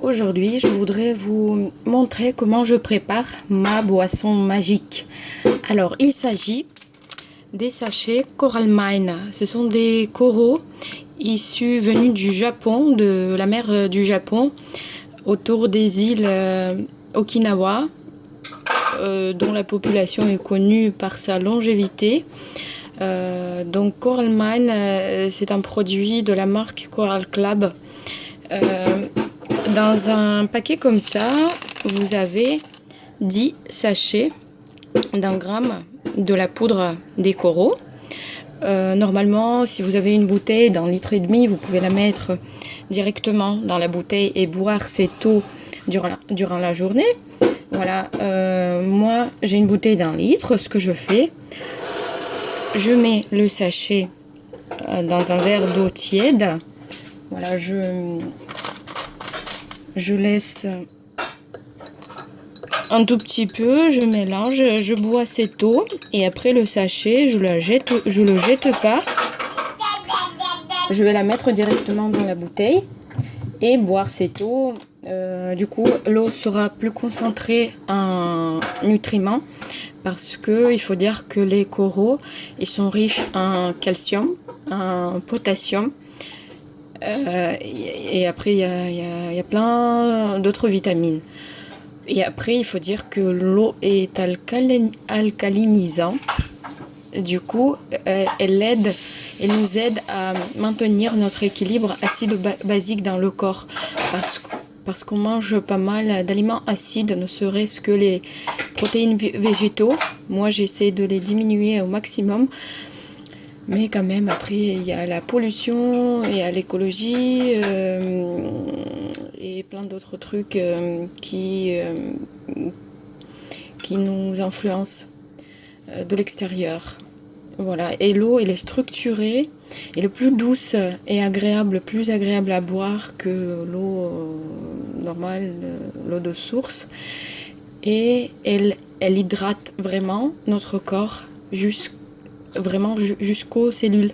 Aujourd'hui, je voudrais vous montrer comment je prépare ma boisson magique. Alors, il s'agit des sachets Coral Mine. Ce sont des coraux venus du Japon, de la mer du Japon, autour des îles Okinawa, dont la population est connue par sa longévité. Donc Coral Mine, c'est un produit de la marque Coral Club. Dans un paquet comme ça, vous avez 10 sachets d'1 gramme de la poudre des coraux. Normalement, si vous avez une bouteille d'1,5 litre, vous pouvez la mettre directement dans la bouteille et boire cette eau durant la journée. Voilà, moi j'ai une bouteille d'1 litre. Ce que je fais, je mets le sachet dans un verre d'eau tiède. Voilà, je laisse un tout petit peu, je mélange, je bois cette eau et après le sachet, je le jette pas. Je vais la mettre directement dans la bouteille et boire cette eau. Du coup, l'eau sera plus concentrée en nutriments parce que il faut dire que les coraux, ils sont riches en calcium, en potassium. Et après, il y a plein d'autres vitamines. Et après, il faut dire que l'eau est alcalinisante. Du coup, elle nous aide à maintenir notre équilibre acide-basique dans le corps. Parce qu'on mange pas mal d'aliments acides, ne serait-ce que les protéines végétaux. Moi, j'essaie de les diminuer au maximum. Mais quand même, après, il y a la pollution, il y a l'écologie et plein d'autres trucs qui nous influencent de l'extérieur. Voilà. Et l'eau, elle est structurée, elle est plus douce et agréable, plus agréable à boire que l'eau normale, l'eau de source. Et elle hydrate vraiment notre corps jusqu'aux cellules.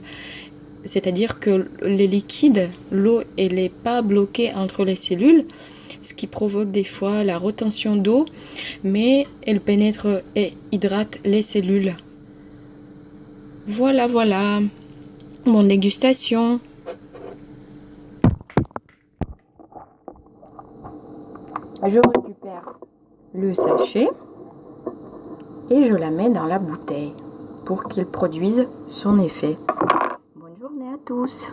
C'est-à-dire que les liquides, l'eau, elle n'est pas bloquée entre les cellules, ce qui provoque des fois la rétention d'eau, mais elle pénètre et hydrate les cellules. Voilà, mon dégustation. Je récupère le sachet et je la mets dans la bouteille pour qu'il produise son effet. Bonne journée à tous.